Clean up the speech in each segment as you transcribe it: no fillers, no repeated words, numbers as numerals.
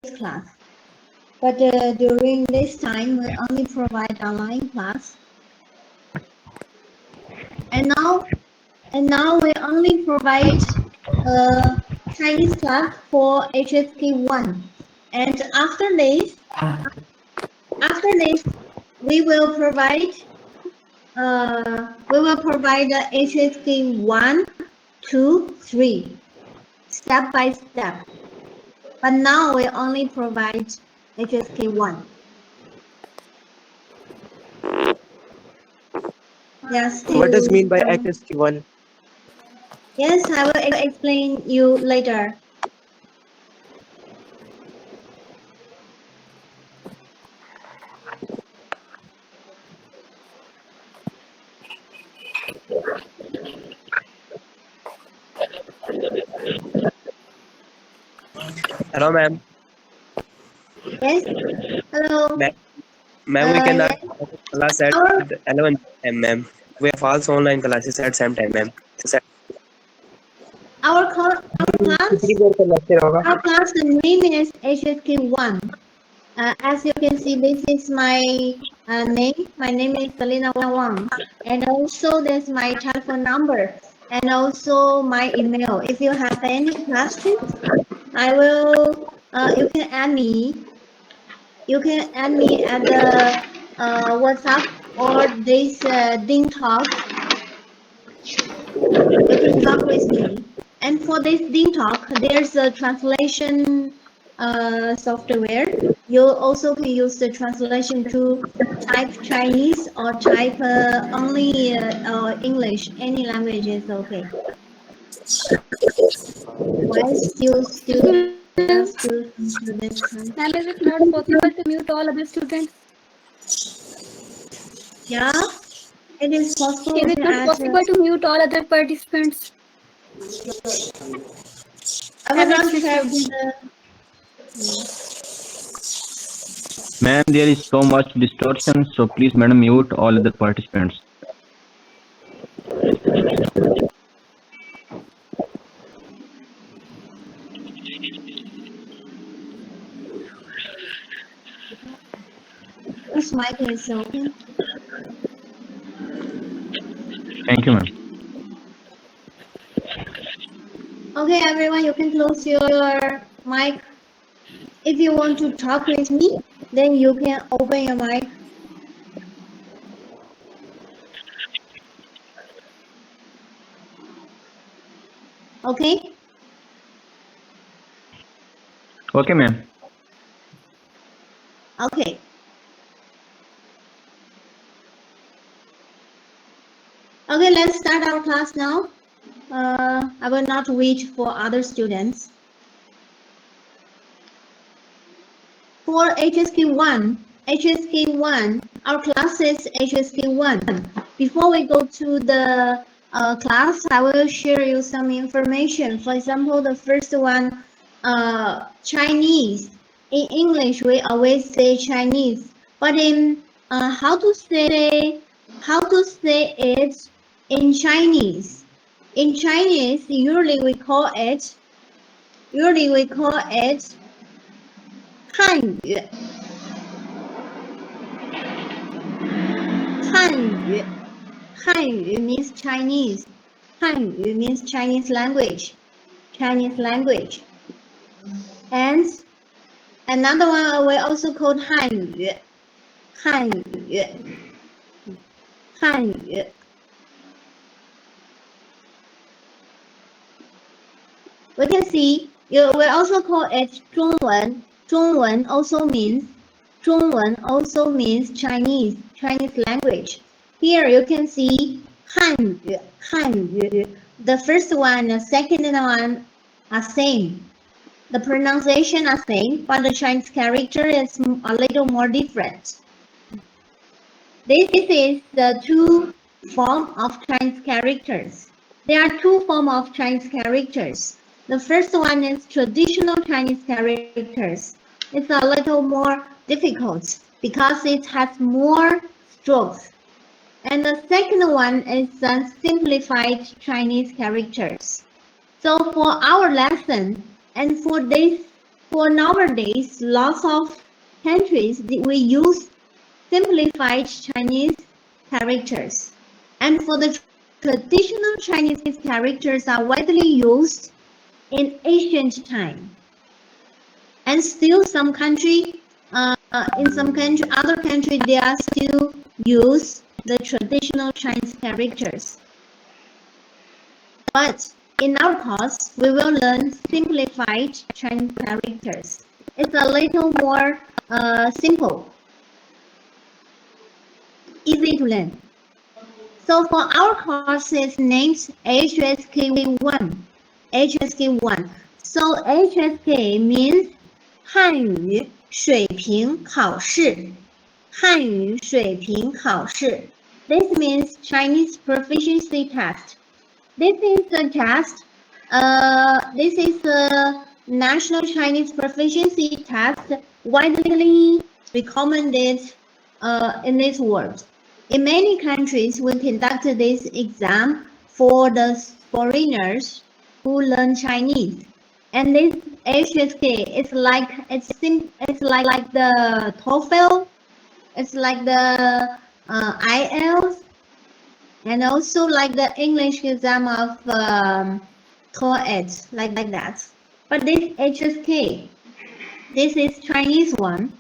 class. But during this time, we only provide online class. And now we only provide Chinese class for HSK-1. And after this, we will provide the HSK-1, 2, 3, step by step. But now we only provide HSK-1. Yes, What does mean by HSK-1? Yes, I will explain you later. Hello, ma'am. Yes, hello. Ma'am, we cannot Yes, class at our 11 a.m., ma'am. We have also online classes at same time, ma'am. our class कितनी देर का lecture होगा? our class name is HSK-1. As you can see, this is my name. My name is Selena Wang, and also there's my telephone number and also my email. If you have any questions, I will. You can add me. You can add me at the WhatsApp or this Ding Talk. You can talk with me. And for this Ding Talk, there's a translation software. You also can use the translation to type Chinese or type only English. Any language is okay. Why still students to this time? Ma'am, is it not possible to mute all other students? Yeah, it is possible. Is it not possible to mute all other participants? I will As not it's share restricted. the. Ma'am, there is so much distortion, so please, madam, mute all other participants. This mic is open. Thank you, ma'am. Okay, everyone, you can close your mic. If you want to talk with me, then you can open your mic. Okay? Okay, ma'am. Okay. Okay, let's start our class now. I will not wait for other students. For HSK-1, our class is HSK-1. Before we go to the class, I will share you some information. For example, the first one, Chinese. In English, we always say Chinese, but in how to say it in Chinese? In Chinese, usually we call it 汉语。汉语 means Chinese. 汉语 means Chinese language. And another one we also called 汉语. We can see we also call it 中文. 中文 also means Chinese language. Here you can see 汉语. The first one and the second one are same. The pronunciation are same, but the Chinese character is a little more different. This is the two form of Chinese characters. There are two form of Chinese characters. The first one is traditional Chinese characters. It's a little more difficult because it has more strokes. And the second one is simplified Chinese characters. So for our lesson and for this For nowadays, lots of countries we use simplified Chinese characters, and for the traditional Chinese characters are widely used in ancient time, and still some country, in some country, other country, they are still use the traditional Chinese characters. But in our course, we will learn simplified Chinese characters. It's a little more simple, easy to learn. So for our course is named HSK-1. HSK-1. So HSK means 汉语水平考试。汉语水平考试. This means Chinese proficiency test. This is a test. This is a national Chinese proficiency test widely recommended in this world. In many countries, we conduct this exam for the foreigners who learn Chinese. And this HSK is like it's like the TOEFL, it's like the IELTS, and also like the English exam of TOEIC, like that. But this HSK, this is Chinese one,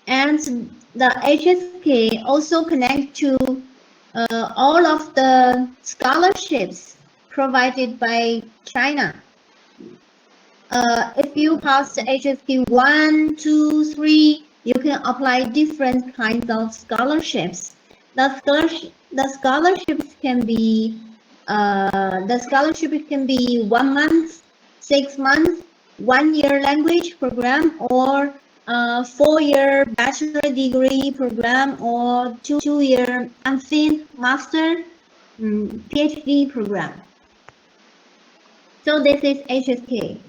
and the HSK also connect to all of the scholarships provided by China. If you pass the HSK 1, 2, 3, you can apply different kinds of scholarships. The scholarships can be 1 month, 6 months, 1 year language program, or 4-year bachelor degree program, or 2-year MPhil master PhD program. So this is HSK.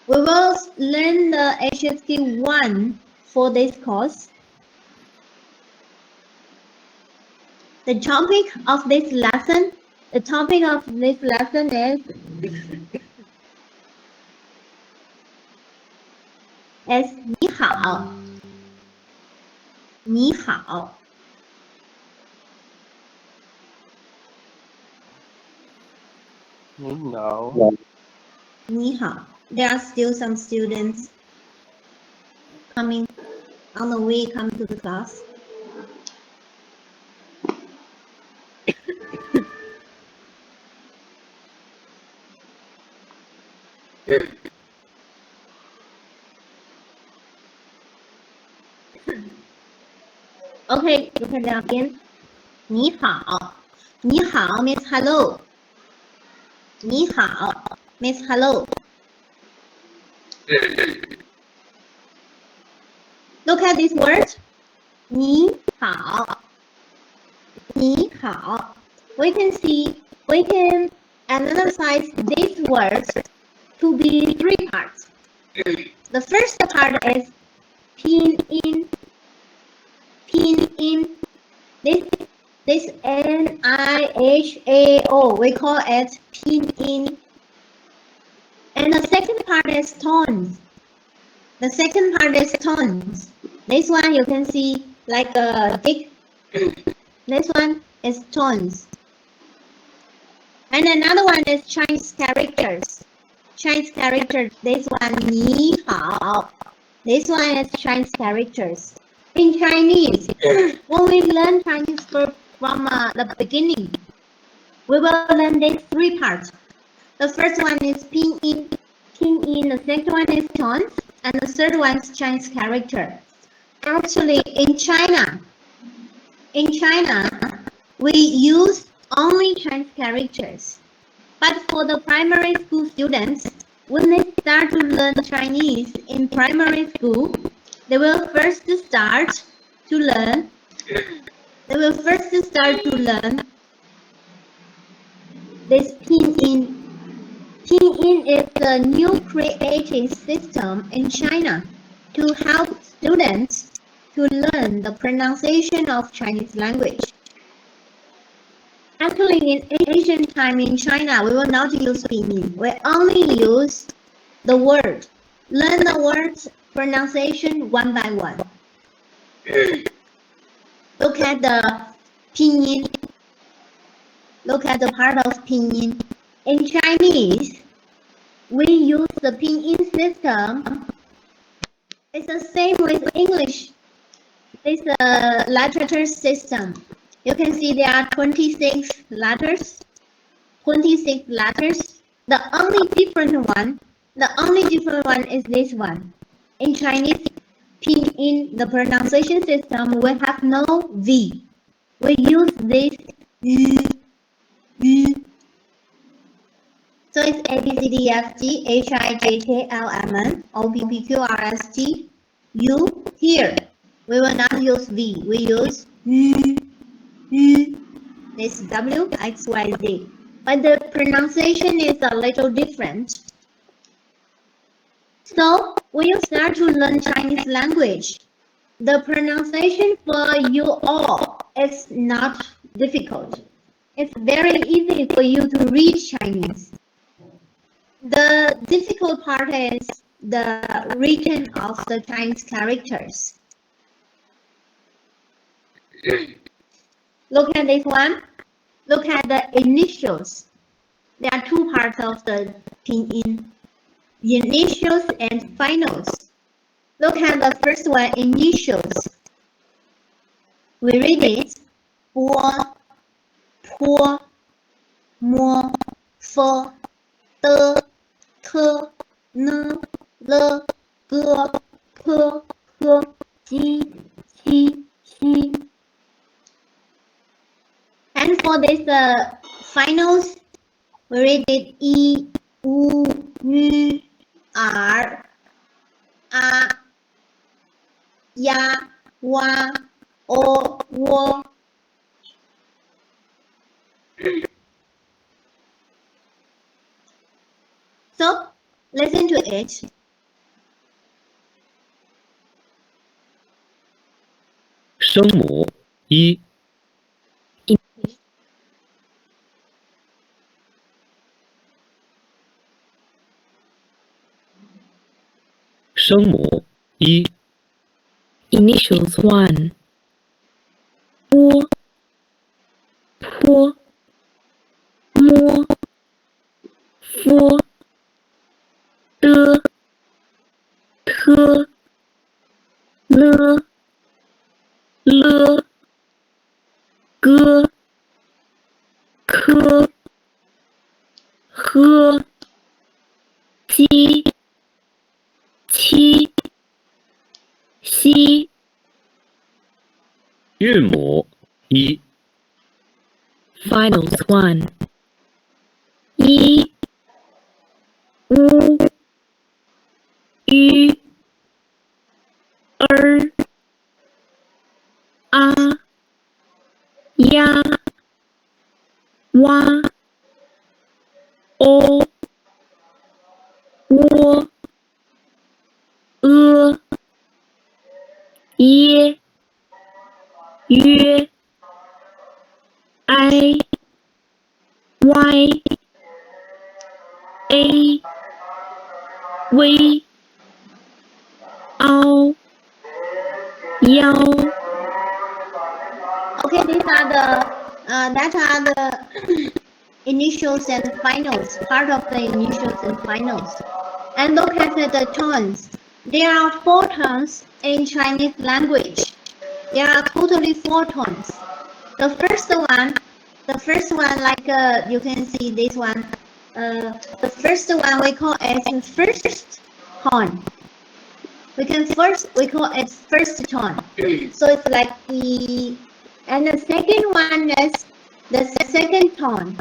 We will learn the HSK 1 for this course. The topic of this lesson is 你好，你好。No. 你好. There are still some students coming on the way come to the class. Okay, you can begin. 你好，你好 means hello. 你好 means hello. Look at this word. 你好，你好. We can analyze this word to be 3 parts. The first part is pinyin. Pinyin. This N-I-H-A-O. We call it pinyin. And the second part is tones. The second part is tones. This one you can see like a dick. This one is tones. And another one is Chinese characters. Chinese characters. This one 你好. This one is Chinese characters. In Chinese, when we learn Chinese from the beginning, we will learn these 3 parts. The first one is pinyin. Pinyin. The second one is tones, and the third one is Chinese character. Actually, in China, we use only Chinese characters. But for the primary school students, when they start to learn Chinese in primary school, they will first start to learn. This pinyin. Pinyin is a new created system in China to help students to learn the pronunciation of Chinese language. Actually, in ancient time in China, we will not use pinyin. We only use the word. Learn the words pronunciation one by one. Look at the pinyin. Look at the part of pinyin. In Chinese, we use the pinyin system. It's the same with English. It's a letter system. You can see there are 26 letters. 26 letters. The only different one is this one. In Chinese, in the pronunciation system, we have no V. We use this So it's A, B, C, D, F, G, H, I, J, K, L, M, N, O, P, Q, R, S, T, U. Here, we will not use V. We use this W, X, Y, Z. But the pronunciation is a little different. So when you start to learn Chinese language, the pronunciation for you all is not difficult. It's very easy for you to read Chinese. The difficult part is the written of the Chinese characters. Look at this one. Look at the initials. There are two parts of the pinyin. Initials and finals. Look at the first one, initials. We read it. 波, 坡, 摸, 佛, 的, 特, 呢, 了, 个, 科, 呵, 鸡, 七, 西. And for this finals, we read it 一, 乌, 鱼, 耳, 啊, 呀, 哇, o, 窝. So, listen to it. 声母一，声母一， Initials 1. 波, 坡, 摸, 佛, 的, 特, 呢, 了, 个, 科, 呵, 鸡, 七, 西. 韵母一， Finals 1. 一, 乌, 鱼, 儿, 啊, 呀, 哇, o, 窝, 耶, 约, I, Y, A, V, 凹, 腰. Okay, these are the initials and finals, part of the initials and finals. And look at the tones. There are 4 tones in Chinese language. There are totally 4 tones. The first one, like you can see this one. The first one we call it first tone. We call it first tone. So it's like E. And the second one is the second tone,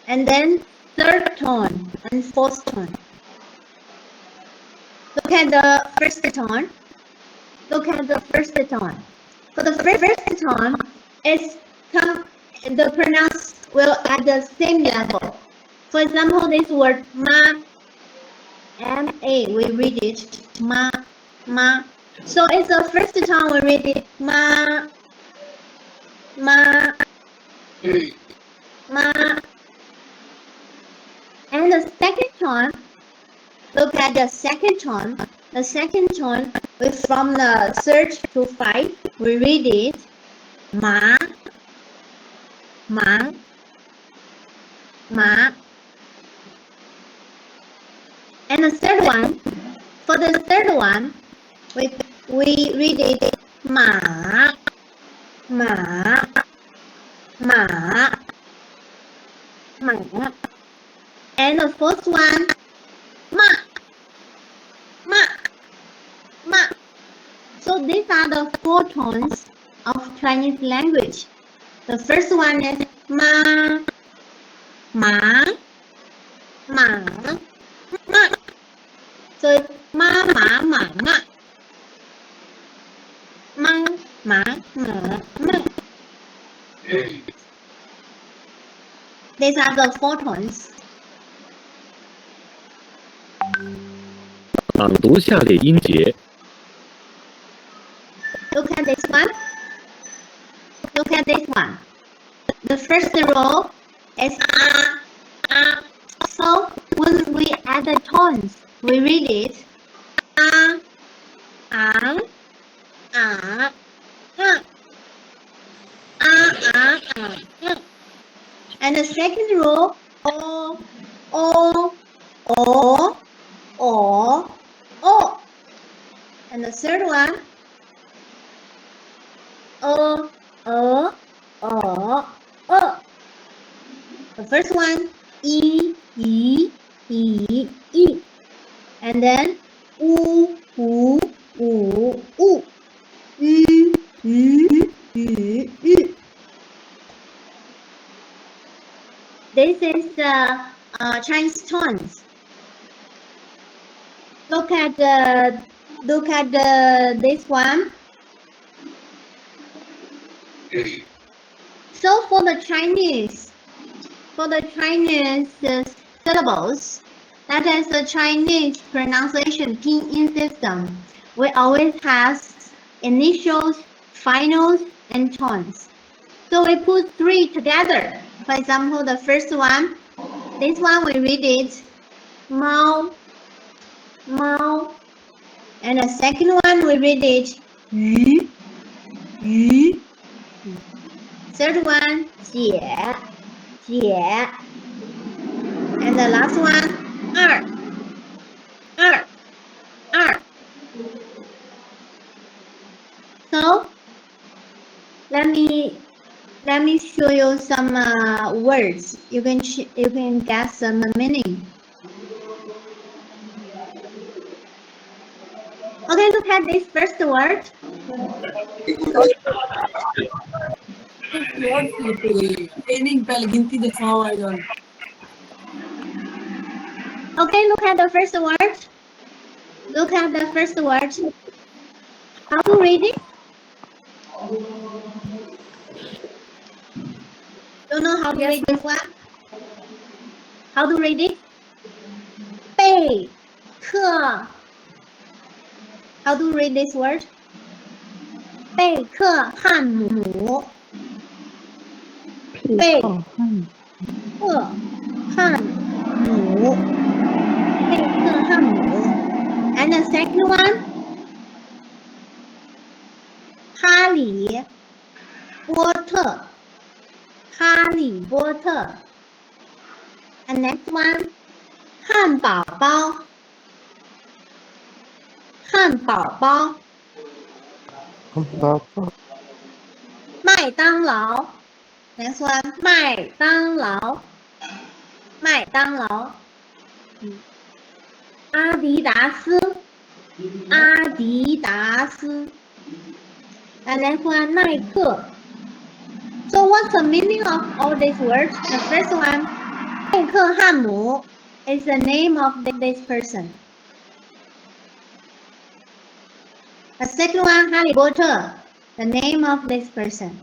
and then third tone and fourth tone. Look at the first tone. Look at the first tone. For the first tone, the pronounce will at the same level. For example, this word ma, M-A, we read it ma, ma. So it's the first tone we read it ma, ma, ma. And the second tone, look at the second tone. The second tone is from the third to five. We read it ma, ma, ma. And the third one, for the third one, we read it ma, ma, ma, ma. And the fourth one, ma, ma, ma. So these are the four tones of Chinese language. The first one is ma, ma, ma, ma. So it's ma, ma, ma, ma. Ma, ma, ma, ma. These are the four tones. 朗读下列音节。 Look at this one. Look at this one. The first row is ah, ah. So when we add the tones, we read it ah, ah, ah, ah, ah, ah, ah. And the second row, o, o, o, o, o. And the third one, o, o, o, o. The first one, e, e, e, e. And then u, u, u, u. U, u, u, u. This is the Chinese tones. Look at this one. So for the Chinese syllables, that is the Chinese pronunciation pinyin system, we always have initials, finals, and tones. So we put three together. For example, the first one, this one we read it Mao, Mao. And the second one we read it Yu, Yu. Third one, Jie, Jie. And the last one, Er, Er, Er. So let me show you some words. You can get some meaning. Okay, look at this first word. Okay, look at the first word. Look at the first word. How to read it? Don't know how to read this one? How to read it? 备课. How to read this word? 备课汉姆. 备课汉姆. 备课汉姆. And the second one, 哈利波特. 哈利波特. And next one, 汉堡包. 汉堡包. 麦当劳. Next one, 麦当劳. 麦当劳. 阿迪达斯. 阿迪达斯. And next one, 耐克. So what's the meaning of all these words? The first one, 耐克汉姆 is the name of this person. The second one, Harry Potter, the name of this person.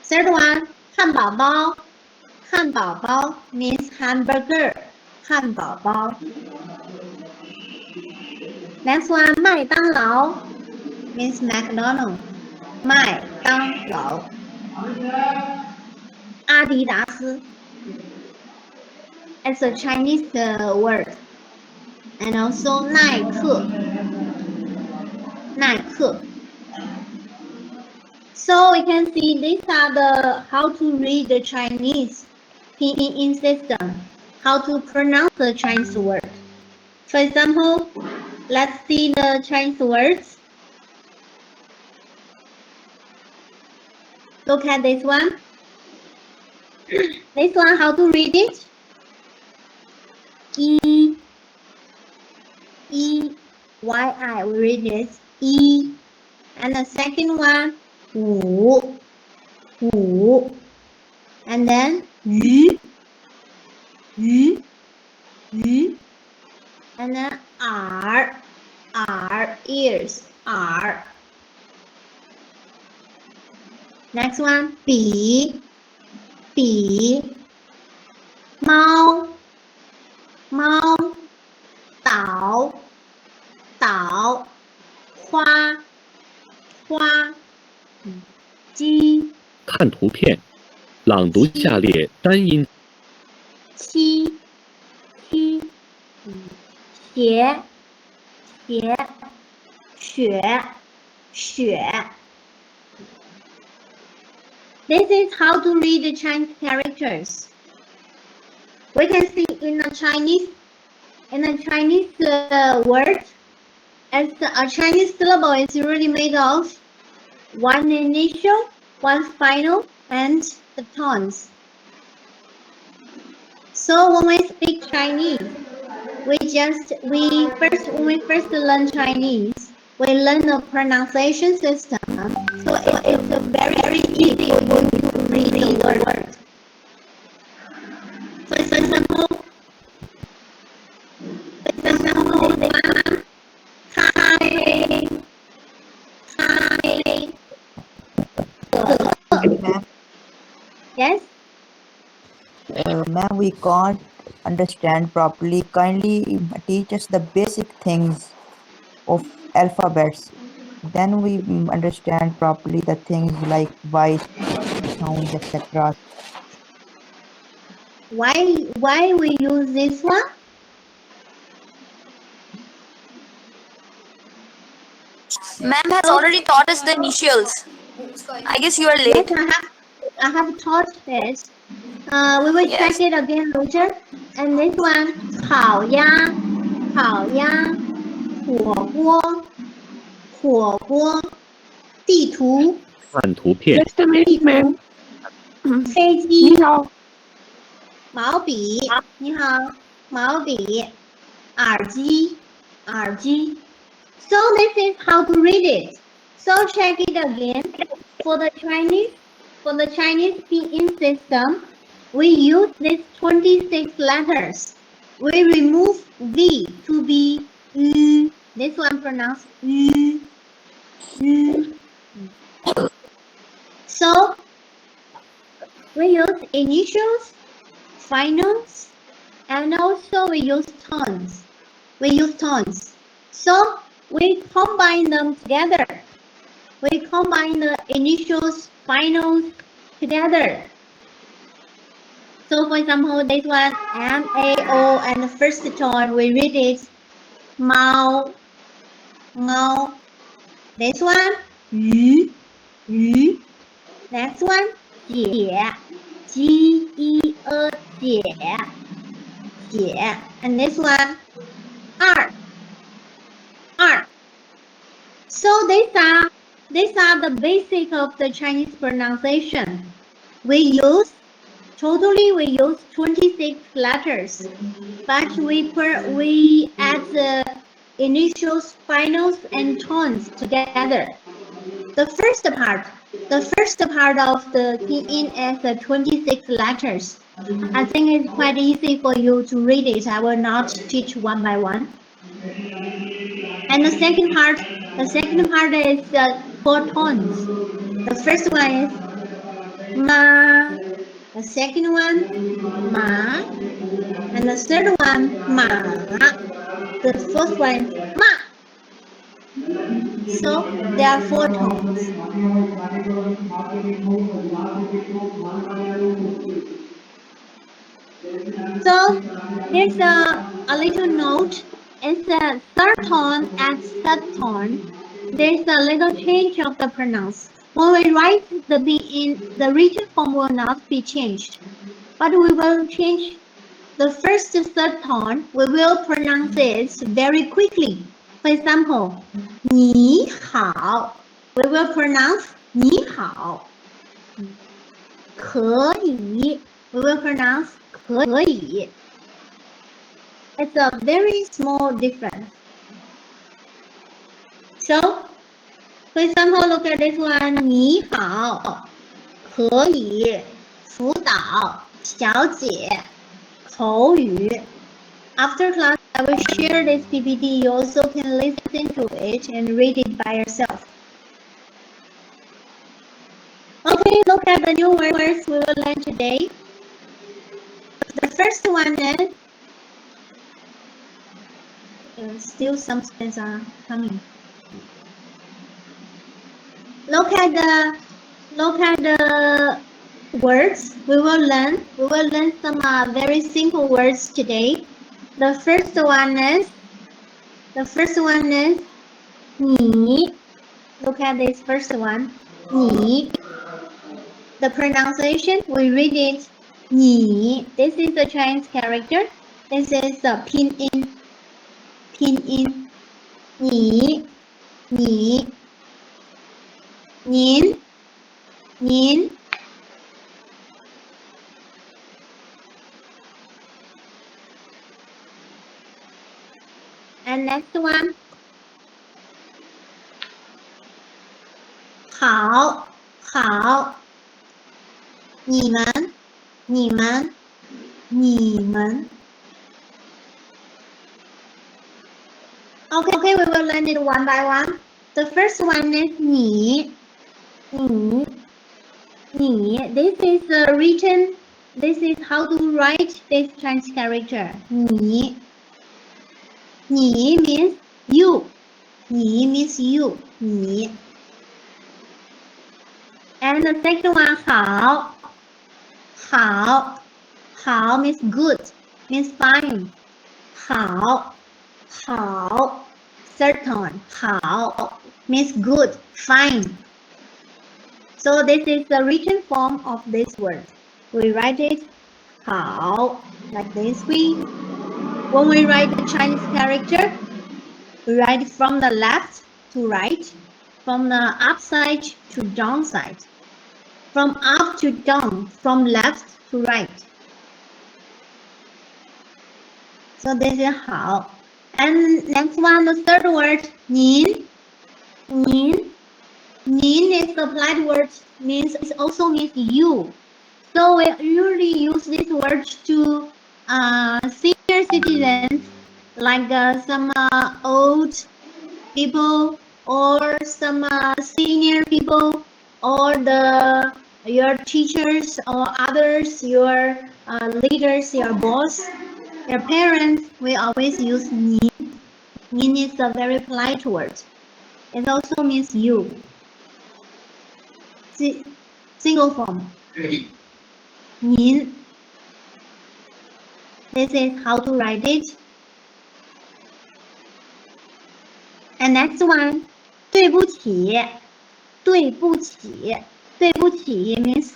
Third one, 汉堡包. 汉堡包 means hamburger. 汉堡包. Next one, 麦当劳 means McDonald. 麦当劳. Adidas. It's a Chinese word. and also 耐克, 耐克. So we can see these are the how to read the Chinese pinyin system, how to pronounce the Chinese word. For example, let's see the Chinese words. Look at this one. This one, how to read it? E, E, Y, I. We read it E. And the second one, 五, 五. And then 鱼, 鱼, 鱼. And then R, R, ears, R. Next one, 笔, 笔. 猫, 猫. 岛, 岛. 花, 花. 鸡, 看图片，朗读下列单音。七, 七. 鞋, 鞋. 雪, 雪. This is how to read the Chinese characters. We can see in a Chinese word, as a Chinese syllable is really made of one initial, one final, and the tones. So when we speak Chinese, when we first learn Chinese, we learn the pronunciation system. So it's very easy for you to read the word. For example, this one, hi, hi. Ma'am, Yes. ma'am, we can't understand properly. Kindly teach us the basic things of alphabets. Then we understand properly the things like voice, sounds, etc. Why we use this one? Ma'am has already taught us the initials. I guess you are Yes, late. I have taught this. We will Yes. check it again later. And this one, 烤鸭, 烤鸭, 火锅, 火锅, 地图, 看图片， Just a minute, ma'am. 飞机, 你好。毛笔, 你好, 毛笔, 耳机, 耳机. So this is how to read it. So check it again. For the Chinese pinyin system, we use these 26 letters. We remove V to be U. This one pronounced U. U. So we use initials, finals, and also we use tones. So we combine them together. We combine the initials, finals together. So for example, this one, M, A, O, and the first tone, we read it, Mao, Mao. This one, Yu, Yu. Next one, Jie, G, E, E, Jie, Jie. And this one, R, R. So these are the basic of the Chinese pronunciation. We use 26 letters, but we add the initials, finals, and tones together. The first part of the pinyin is the 26 letters. I think it's quite easy for you to read it. I will not teach one by one. And the second part is 4 tones. The first one is ma. The second one, ma. And the third one, ma. The fourth one, ma. So there are 4 tones. So here's a little note. It's a third tone and third tone. There's a little change of the pronouns. When we write the B in, the written form will not be changed, but we will change the first third tone. We will pronounce it very quickly. For example, 你好, we will pronounce 你好. 可以, we will pronounce 可以. It's a very small difference. So, for example, look at this one. 你好，可以，辅导，小姐，口语。After class, I will share this PPT. You also can listen to it and read it by yourself. Okay, look at the new words we will learn today. The first one is still some students are coming. Look at the words we will learn. We will learn some very simple words today. The first one is 你. Look at this first one. 你. The pronunciation, we read it 你. This is a Chinese character. This is the pinyin. 你 您 and next one 好 你们 Okay, we will learn it one by one. The first one is 你 This is written. This is how to write this Chinese character. 你 means you. 你 means you. 你 And the second one 好 means good, means fine. 好 third tone. 好 means good, fine. So this is the written form of this word. We write it 好 like this way. When we write the Chinese character, we write from the left to right, from the upside to downside, from up to down, from left to right. So this is 好. And next one, the third word, 您 is the applied word, means it also means you. So we usually use this word to senior citizens, like some old people or some senior people, or your teachers or others, your leaders, your boss, your parents. We always use 您. 您 is a very polite word. It also means you. Single form. 您. This is how to write it. And next one, 对不起 means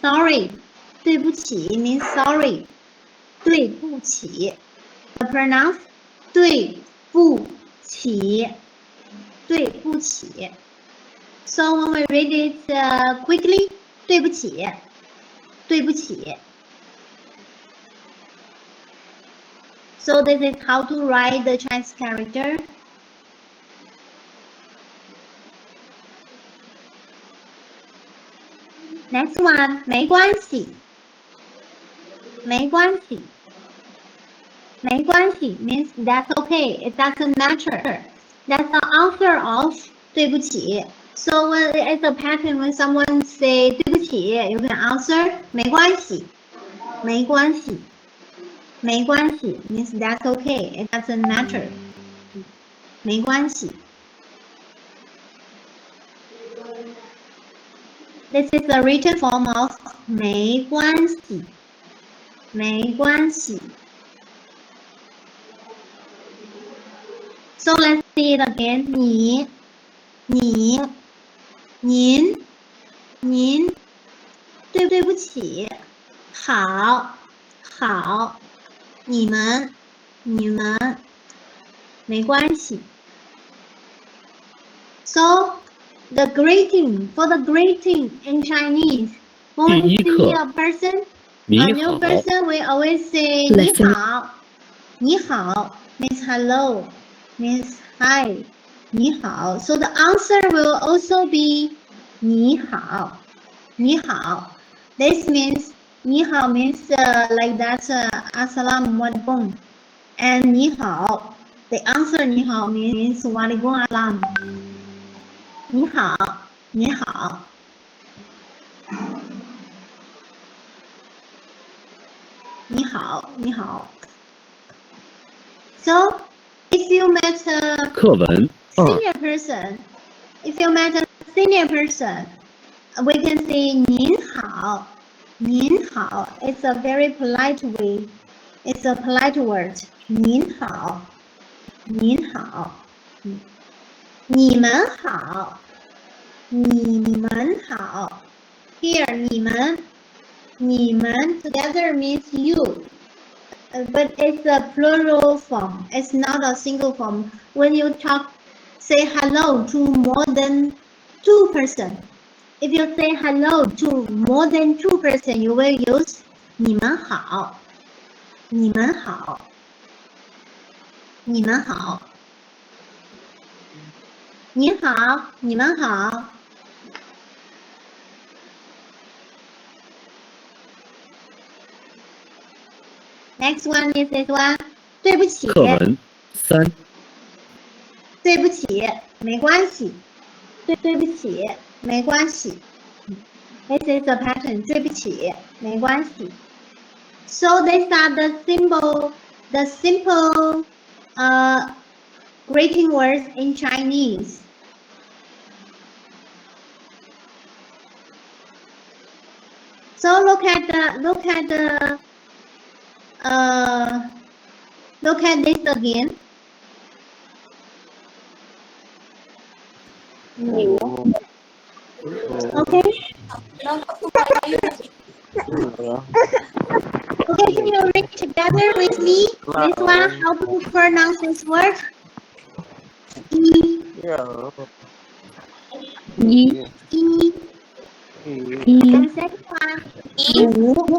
sorry. 对不起 means sorry. 对不起. The pronounce 对不起 对不起. So when we read it quickly, 对不起 So this is how to write the Chinese character. Next one, 没关系 means that's okay, it doesn't matter. That's the answer of 对不起. So when it's a pattern, when someone say 对不起, you can answer 没关系 means that's okay, it doesn't matter. 没关系. This is the written form of 没关系 So let's see it again. 你、您、对不起，好，你们，没关系。So the greeting for the greeting in Chinese, when we see a person, 你 a new 好， person, we always say 你好 means hello, means hi, 你好. So the answer will also be 你好. This means 你好 means like that assalamualaikum, and 你好 the answer 你好 means walaikum assalam. 你好 So if you met a 课文2 senior person, we can say 您好. It's a very polite way. It's a polite word. 您好. 你们好. Here 你们 together means you. But it's a plural form. It's not a single form. When you say hello to more than 2 persons. If you say hello to more than 2 persons, you will use 你们好. Next one is this one. 对不起，课文3对不起，没关系。对不起，没关系。This is a pattern. 对不起，没关系。So these are the simple greeting words in Chinese. So look at this again. Okay. Okay, can you read together with me? This one, how to pronounce this word? E. And second one. This one.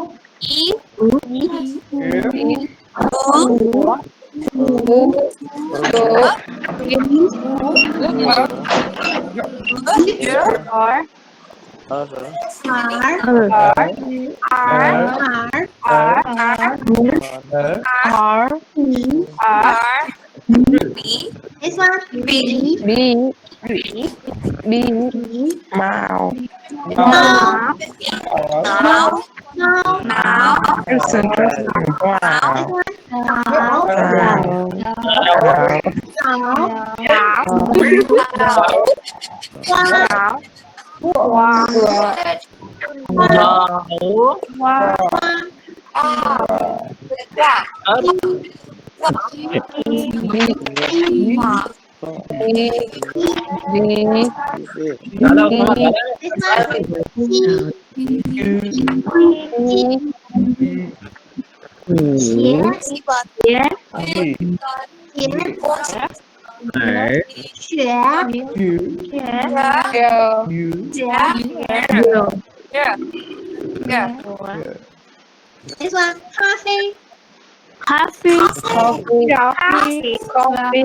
This one, coffee. Coffee means coffee.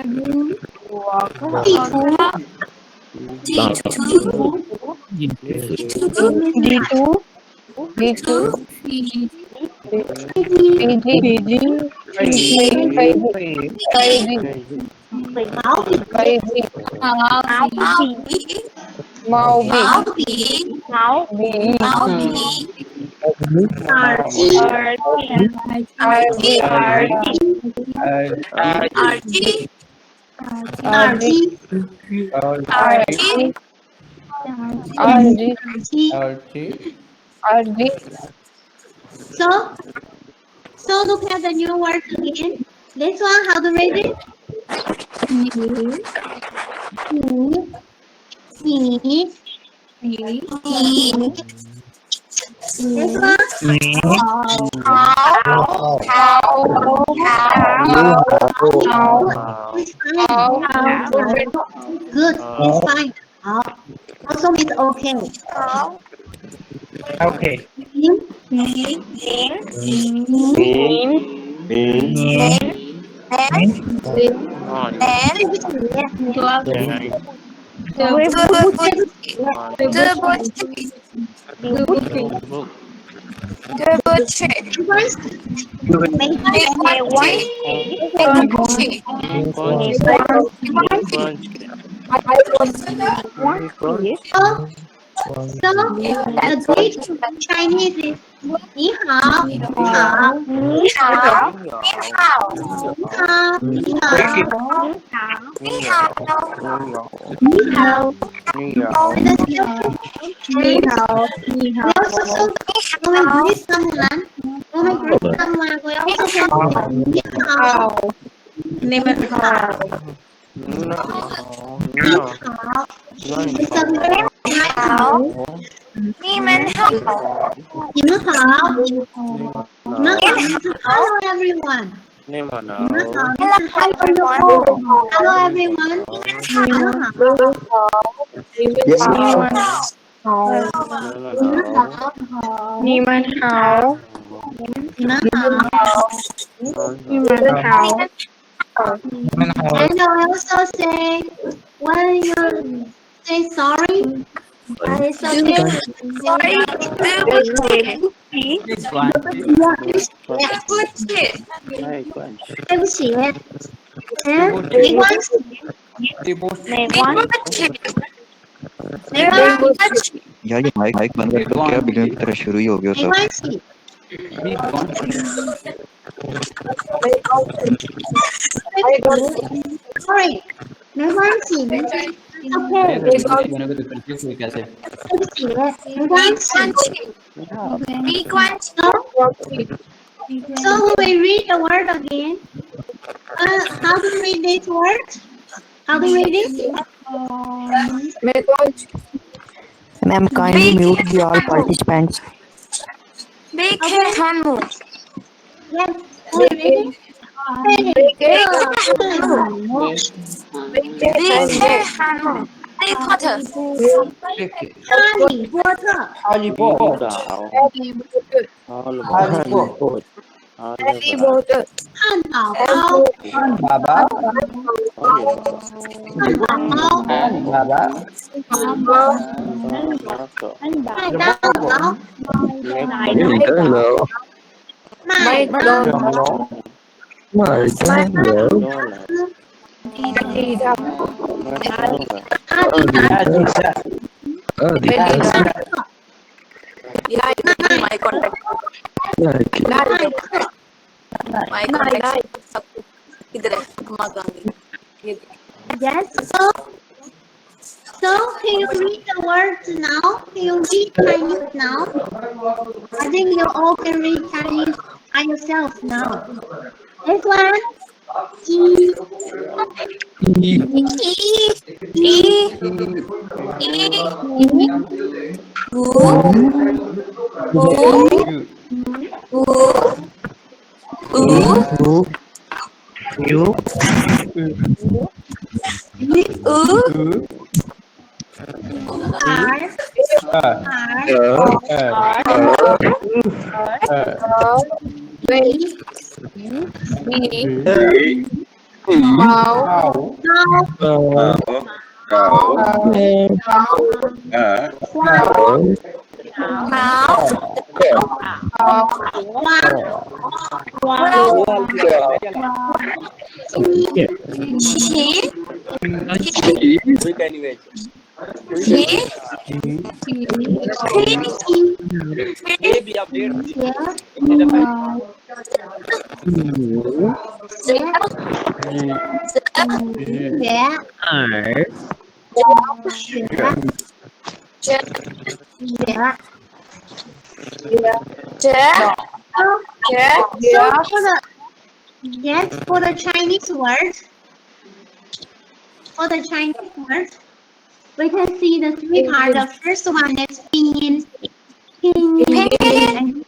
means 地图 So, so look at the new word again. This one, how to read it? This one? It's fine. Good. It's fine. Also means okay. Okay. So, the great Chinese is 你好,你好,你好,你好. And the we also so when we greet someone, we also can say 你好,你好. It's a very hello everyone. Hello everyone. And I also say when you say sorry, it's okay. यार ये mic बंद कर दो क्या बिल्लियों की तरह शुरू ही हो गया सब Sorry. So we read the word again. How to read this word? How to read it? Ma'am, kindly mute the all participants. Big hand move. Yes. We read it. Big hand move. Big water. Harry Potter.汉堡包. My contact. My contact. इधर है Mahatma Gandhi. Yes. So can you read the words now? Can you read Chinese now? I think you all can read Chinese by yourself now. This one. For the Chinese word, we can see the three parts. The first one is pinyin, and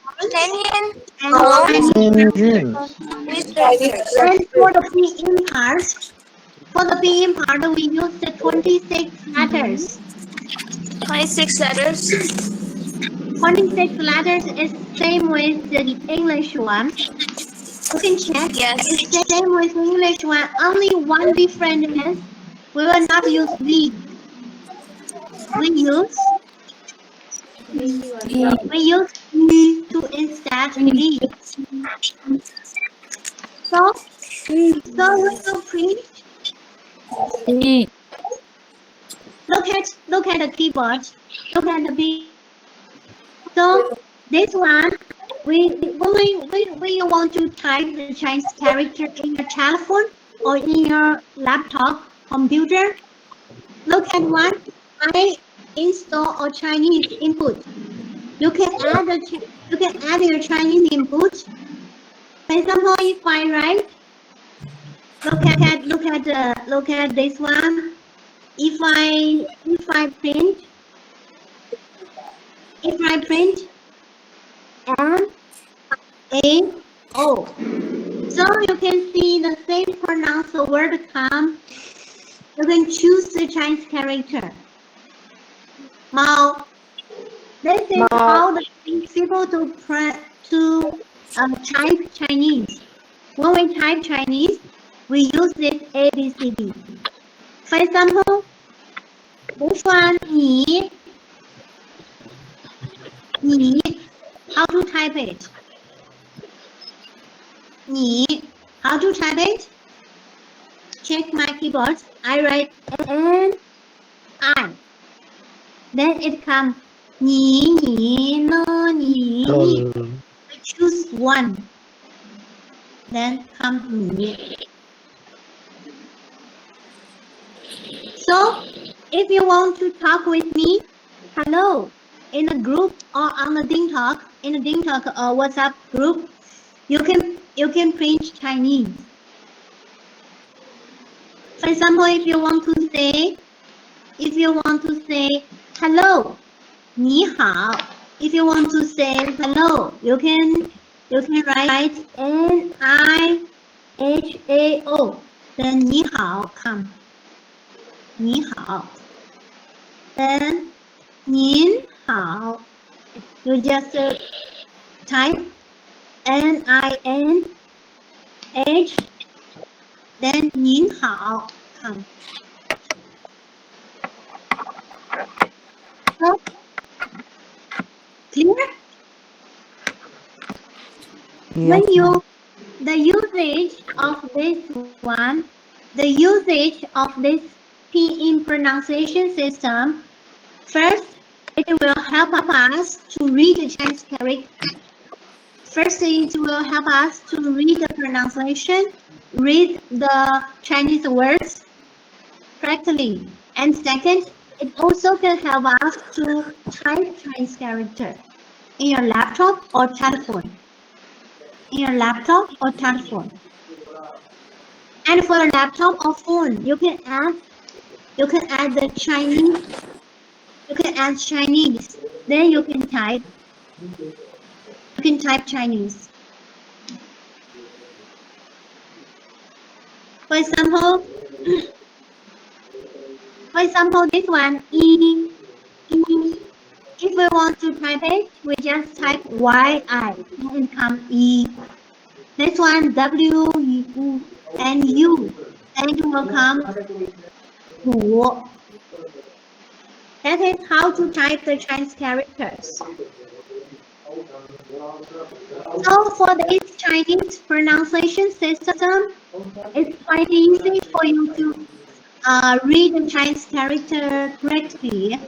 for the pinyin part, we use the 26 letters. 26 letters. 26 letters is same with the English one. You can check. Yes. It's same with English one. Only one difference is we will not use V. We use V to instead V. So we will print. Look at the keyboard. Look at the B. So this one, when you want to type the Chinese character in your telephone or in your laptop computer, look at one. I install a Chinese input. You can add your Chinese input. For example, if I write, look at this one. If I print M A O, so you can see the same pronounce the word come. You can choose the Chinese character. Mao. This is how the people to type Chinese. When we type Chinese, we use this ABCD. For example, this one, 你, how to type it? 你, how to type it? Check my keyboard. I write N I. Then it comes 你 no 你. We choose one. Then come 你. So if you want to talk with me, hello, in a group or on the DingTalk, or WhatsApp group, you can print Chinese. For example, if you want to say hello, 你好. If you want to say hello, you can write NIHAO. Then 你好 come. 你好. Then 您好. You just type NINH. Then 您好 come. So, clear? Yes, The usage of this pinyin pronunciation system, first, it will help us to read the Chinese character. First, it will help us to read the pronunciation, read the Chinese words correctly. And second, it also can help us to type Chinese character in your laptop or telephone. And for a laptop or phone, you can add the Chinese. You can add Chinese. Then you can type. Chinese. For example, this one, E. If we want to type it, we just type YI and it comes E. This one, W and U, and it will come 虎. That is how to type the Chinese characters. So for this Chinese pronunciation system, it's quite easy for you to read the Chinese character correctly.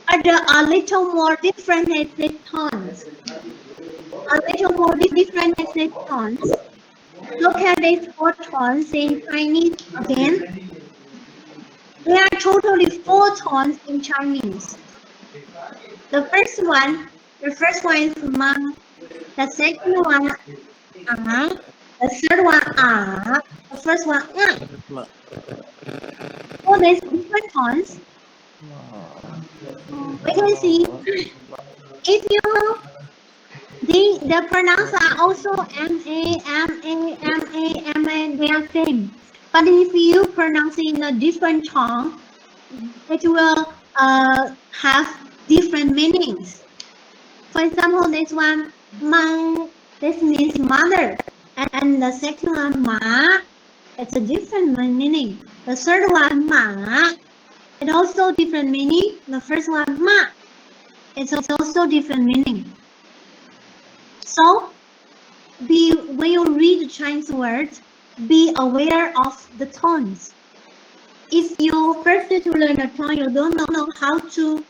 But a little more different is the tones. A little more different is the tones. Look at these four tones in Chinese again. There are totally four tones in Chinese. The first one is ma. The second one the third one the first one All these different tones. We can see if you the pronouns are also ma, they are same. But if you pronounce in a different tone, it will have different meanings. For example, this one, ma, this means mother. And the second one, ma, it's a different meaning. The third one, ma, it also different meaning. The first one, ma, it's also different meaning. So, when you read Chinese words, be aware of the tones. If you first to learn a tone, you don't know how to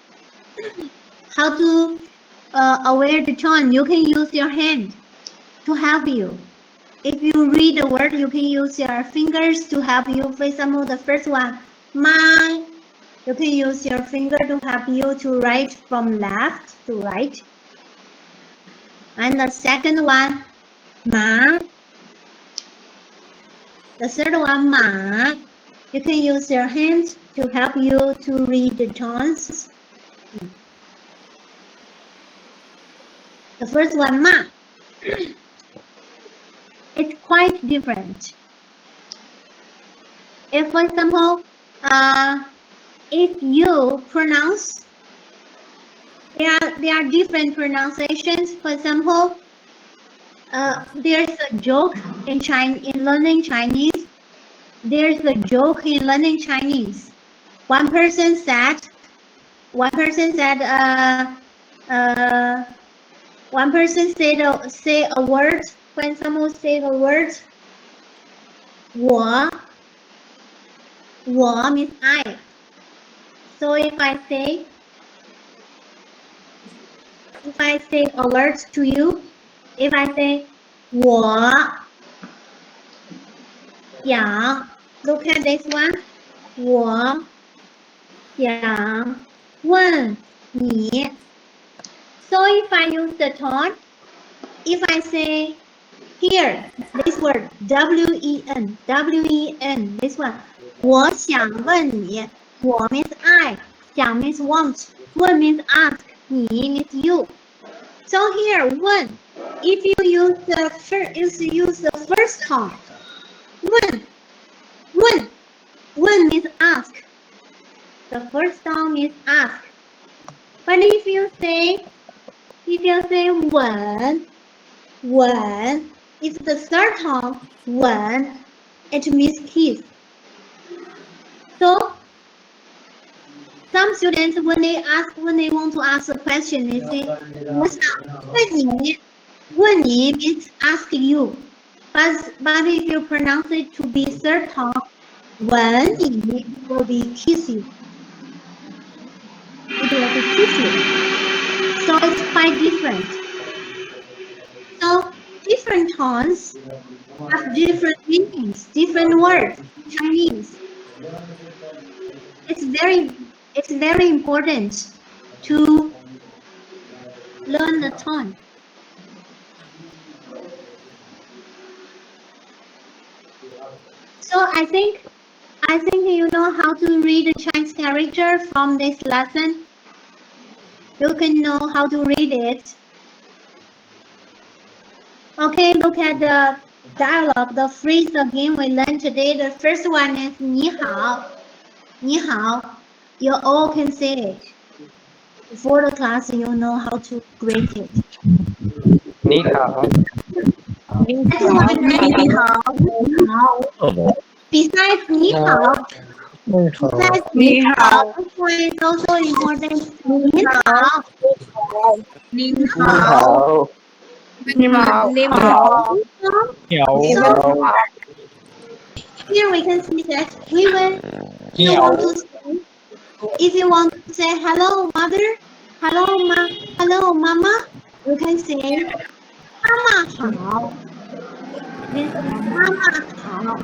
aware the tone, you can use your hand to help you. If you read the word, you can use your fingers to help you. For example, the first one, ma, you can use your finger to help you to write from left to right. And the second one, ma. The third one, ma. You can use your hands to help you to read the tones. The first one, ma. It's quite different. If, for example, if you pronounce, there are different pronunciations. For example, there's a joke in learning Chinese. There's a joke in learning Chinese. One person said, say a word. When someone say the word, 我 means I. So if I say a word to you, if I say 我想, look at this one. 我想问你. So if I use the tone, if I say here, this word, W-E-N, this one, 我想问你, 我 means I, 想 means want, 问 means ask, 你 means you. So here, 问, if you use the first tone, 问 means ask. The first tone means ask. But if you say 吻, it's the third tone, 吻, it means kiss. So some students, when they want to ask a question, they say 我想问你 means ask you. But if you pronounce it to be third tone, 吻你 will be kiss you. It will be kiss you. So it's quite different. So different tones have different meanings, different words in Chinese. It's very important to learn the tone. So I think you know how to read the Chinese character from this lesson. You can know how to read it. Okay, look at the dialogue, the phrase again we learned today. The first one is 你好. 你好. You all can say it. Before the class, you know how to greet it. 你好. Next one, 你好. 你好. Besides 你好, Besides Ni Hao, this one is also important. Ni Hao. Ni Hao. Ni Hao. So here we can see that we will if you want to say hello mother, hello mama, you can say mama hao. This is mama hao.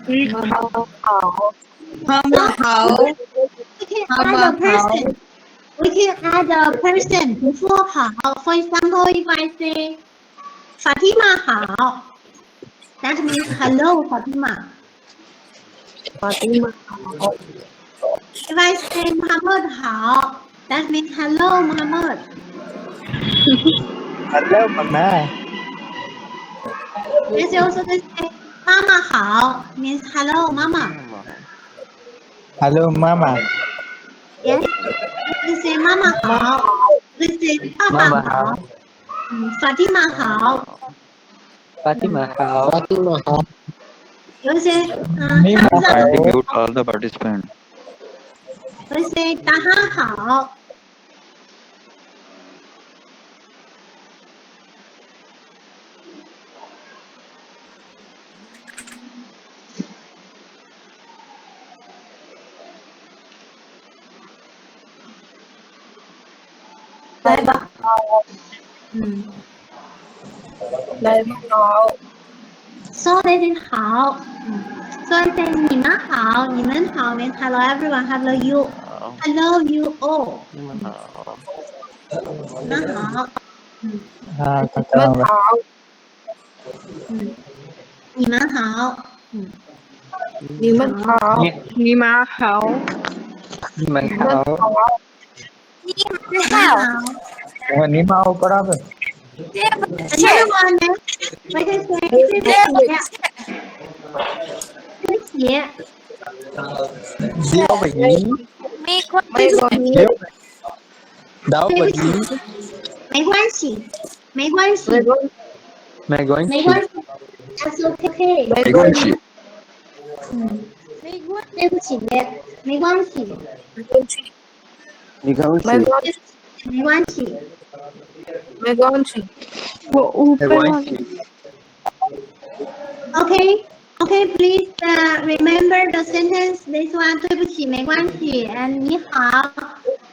So we can add a person. We can add a person before hao. For example, if I say Fatima hao, that means hello Fatima. If I say Muhammad hao, that means hello Muhammad. Hello, Mama. Let's also say Mama hao means hello Mama. Hello, Mama. Yes. We say Mama hao. We say Papa hao. Fatima hao. Fatima, how? We say Nima, Hamza. Kindly how? mute all the participants. We say Taha hao. So that is how. So I say 你们好,你们好 means hello everyone, hello you, hello you all. 你们好. 你们好. 你们好. 你们好。你们好。วันนี้มาเอาปะครับ Another one is we can say 对不起. เดี๋ยวแบบนี้ เดี๋ยวเดี๋ยวแบบนี้ 没关系. 没关系. ไม่ก่อน 没关系. That's okay. 没关系。对不起. 没关系. 没关系。没关系. ไม่ก่อน Okay. Okay, please remember the sentence. This one, 对不起,没关系, and 你好,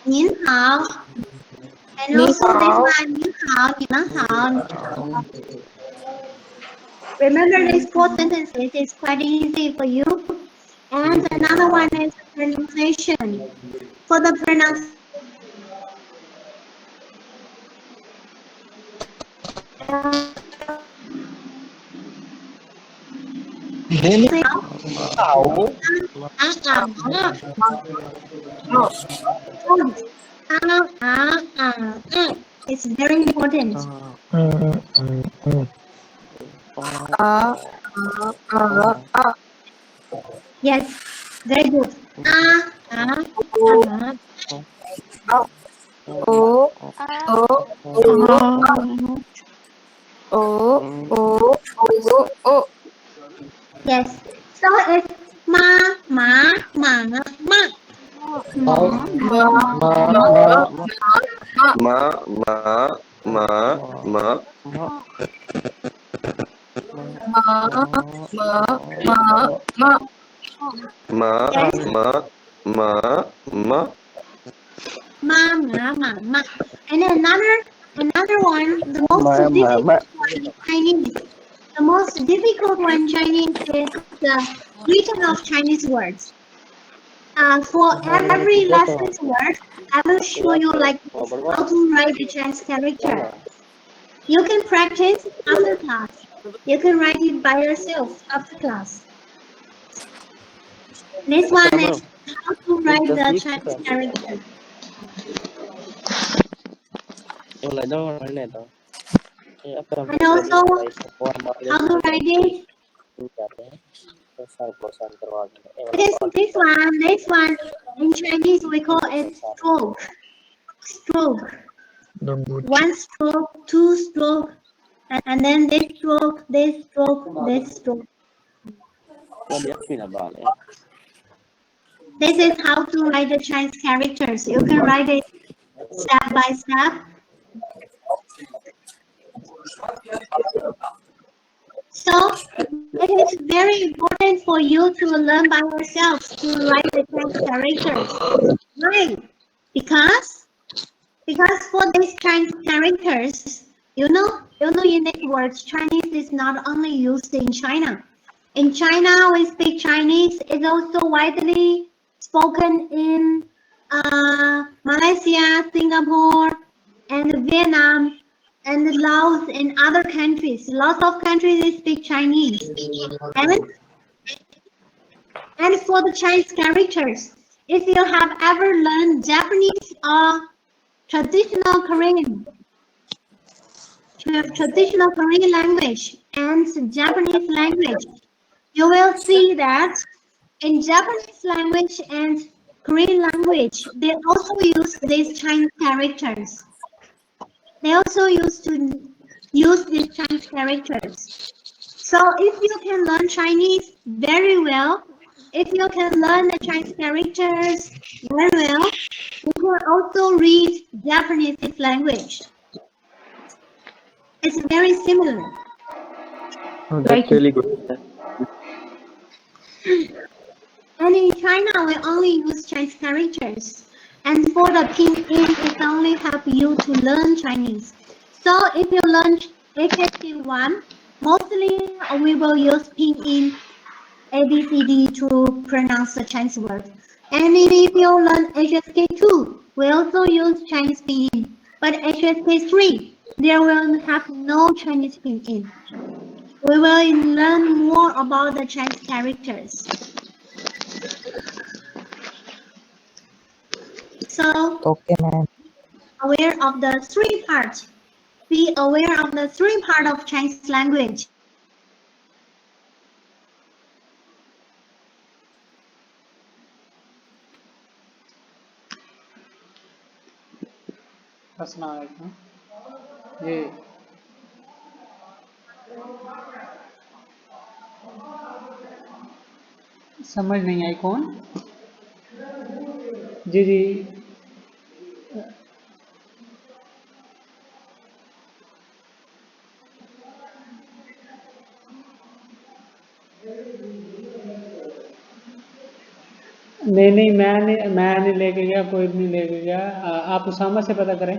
您好, and also this one, 你好,你们好. Remember these four sentences. It's quite easy for you. And another one is pronunciation. For the pronunciation. เดี๋ยวนี้เขา It's very important. Yes, very good. Yes. So it's ma, ma, ma, ma. Ma, And another one, the most difficult one in Chinese. The most difficult one in Chinese is the written of Chinese words. For every lesson's word, I will show you like how to write the Chinese character. You can practice after class. You can write it by yourself after class. This one is how to write the Chinese character. And also how to write it. This one in Chinese we call it stroke. Stroke. One stroke, two stroke, and then this stroke, this stroke, this stroke. This is how to write the Chinese characters. You can write it step by step. So it is very important for you to learn by yourself to write the Chinese characters. Why? Because for these Chinese characters, in these words, Chinese is not only used in China. In China, we speak Chinese. It's also widely spoken in Malaysia, Singapore, and Vietnam, and Laos, and other countries. Lots of countries they speak Chinese. And for the Chinese characters, if you have ever learned Japanese or traditional Korean, traditional Korean language and Japanese language, you will see that in Japanese language and Korean language, they also use these Chinese characters. They also used to use these Chinese characters. So if you can learn Chinese very well, if you can learn the Chinese characters very well, you can also read Japanese language. It's very similar. Oh, that's really good. And in China, we only use Chinese characters. And for the pinyin, it only help you to learn Chinese. So if you learn HSK-1, mostly we will use pinyin ABCD to pronounce the Chinese word. And if you learn HSK-2, we also use Chinese pinyin. But HSK-3, there will have no Chinese pinyin. We will learn more about the Chinese characters. So, Okay, ma'am. aware of the three parts. Be aware of the three parts of Chinese language. अस्सलाम वालेकुम जी समझ नहीं आई कौन जी जी नहीं मैं नहीं लेके गया कोई भी नहीं लेके गया आप उसामा से पता करें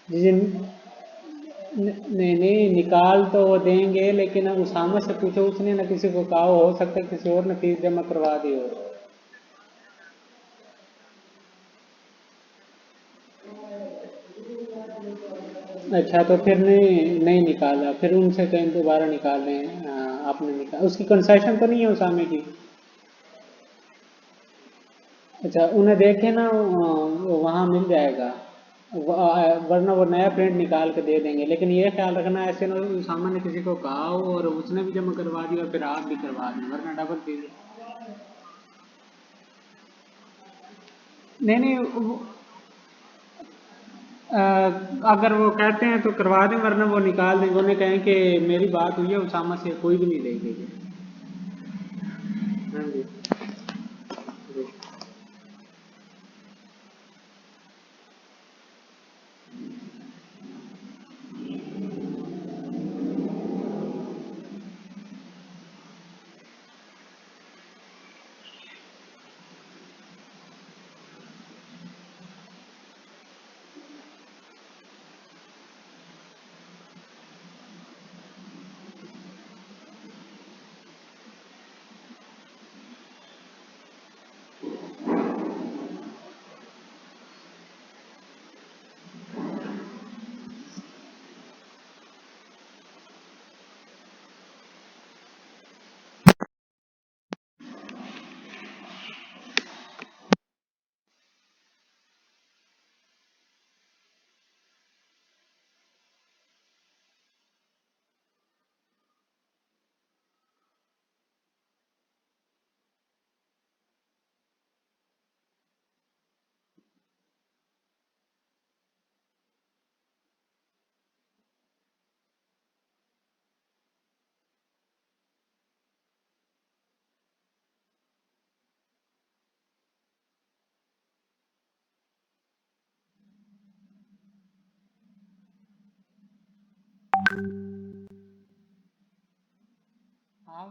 जी जी नहीं निकाल तो वो देंगे लेकिन उसामा से पूछो उसने ना किसी को कहा हो सकता है किसी और ने फीस जमा करवा दी हो अच्छा तो फिर नहीं निकाला फिर उनसे कहीं दोबारा निकाल लें आपने निकाल उसकी कंसेशन तो नहीं है उसामे की अच्छा उन्हें देखे ना वहाँ मिल जाएगा वरना वो नया प्रिंट निकाल के दे देंगे लेकिन ये ख्याल रखना ऐसे ना उसामा ने किसी को कहा हो और उसने भी जमा करवा दिया फिर आप भी करवा दें वरना डबल फीस नहीं अगर वो कहते हैं तो करवा दें वरना वो निकाल देंगे उन्हें कहें कि मेरी बात हुई है उसामा से कोई भी नहीं लेंगे हाँ जी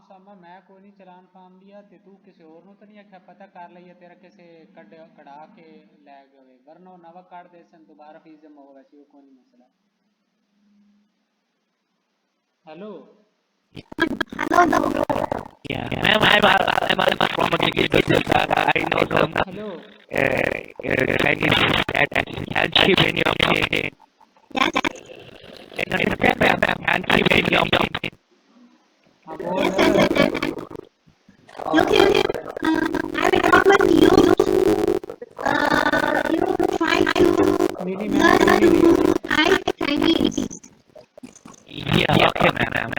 सामा मैं कोई नहीं चलान फार्म लिया ते तू किसी और ਨੂੰ ਤਾਂ ਨਹੀਂ ਆਖਿਆ ਪਤਾ ਕਰ ਲਈਏ ਤੇਰਾ ਕਿਸੇ ਕਢਾ ਕੇ ਲੈ ਗਏ ਵਰਨਾ ਉਹ ਨਵਾਂ ਕਾਰਡ ਦੇ ਸਨ ਦੁਬਾਰਾ ਫੀਸ ਜਮਾ ਹੋਗਾ ਸੀ ਉਹ ਕੋਈ ਨਹੀਂ ਮਸਲਾ hello Yeah, ma'am, I'm from a business. I know some hello Chinese and she when you Yes. and she when you Yes, you can, I recommend you you try to learn Chinese. yeah, okay, ma'am.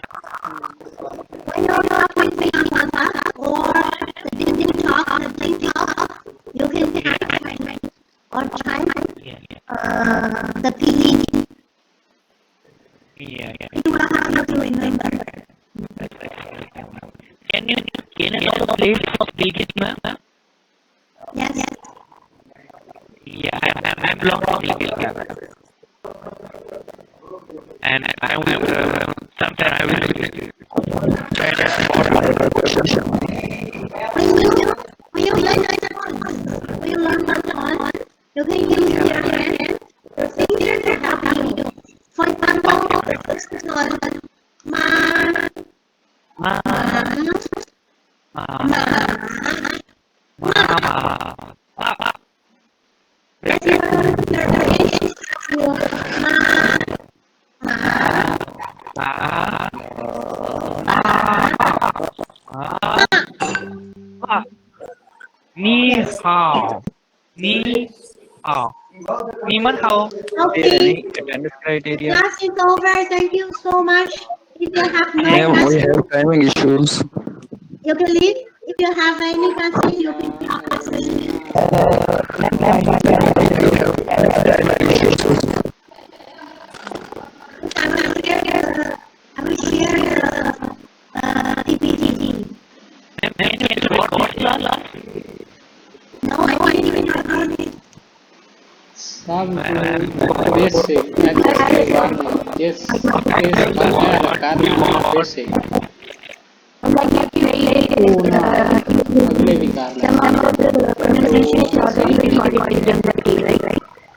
When you're talking to someone or the business talk or the plain talk, you can try or try the feeling. Yeah. You will have to remember. Can you know the place of digits, ma'am? Yes. Yeah, I'm long digits, ma'am. And I will sometime I will try to spot When you learn the phone, you can use your hand, your finger to help you. For example, the first one, ma, that's your Ni hao. Ni hao. Ni man hao. Okay, Attendance criteria. class is over. Thank you so much. If you have no Ma'am, we questions, have timing issues. you can leave. If you have any questions, you can talk to me. I will share the PPT. No, I didn't record it. साहब basic HSK-1 जिस case का मैं कर रहा हूँ basic अगले भी कर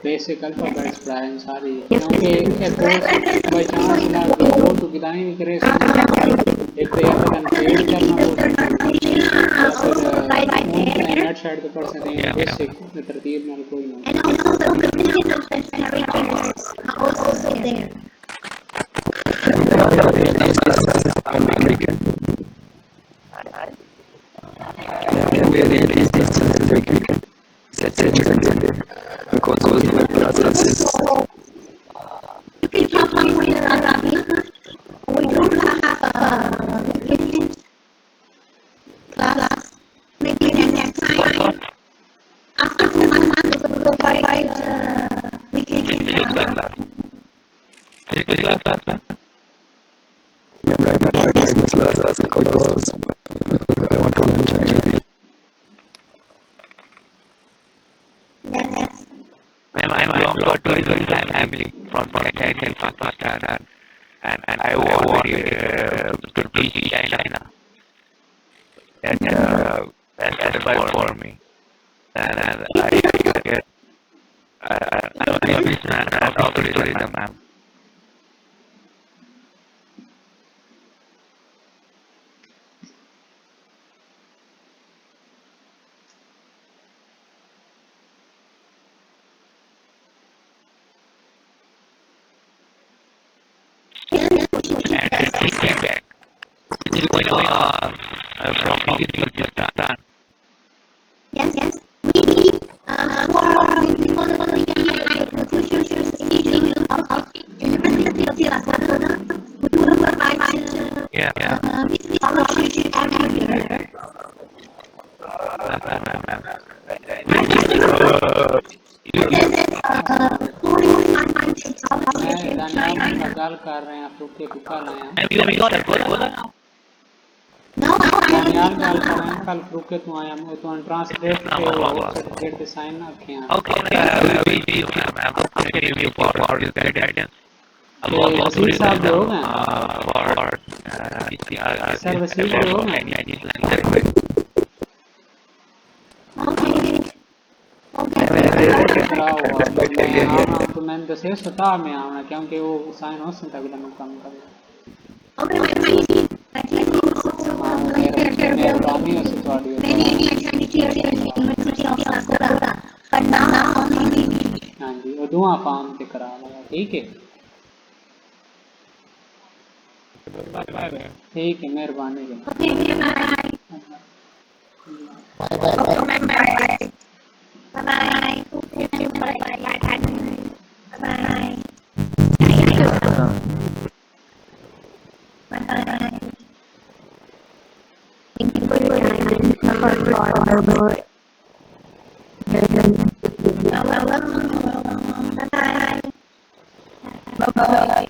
बेसिक अल्फाबेट्स पढ़ाए सारी क्योंकि एक बाई चांस ना वो तो गिदाई नहीं करे एक तो या तो पेड करना हो या फिर नेट साइड पे पढ़ सकते हैं बेसिक तरतीब नाल कोई ना And also the opinion of the characters are also there. You can talk with Arabic. We don't have a limited class. Maybe next time. After 2 months, we will provide weekend class. I'm long tourism family from Pakistan and I wanted to teach China. That's for me. And I get I'm a businessman of tourism, ma'am. Feedback. It's going on from Pakistan. Yes. We need for the future institute of University of Barcelona. We will provide scholarship every year. गल कर रहे हैं फ्रूके पिका लाए हैं दानियाल गल कर रहे हैं कल फ्रूके तू आया मैं तो ट्रांसलेट के सर्टिफिकेट पे साइन ना किया Okay, we will give you for this guidance. तो वसील साहब जो होगा सर वसील जो होगा तो मैंने दसे सता में आना क्योंकि वो साइन हो सकता है मैं काम कर मेहरबानी हो सकती हाँ जी वो दुआ पाम के करा लगा ठीक है ठीक है मेहरबानी Bye.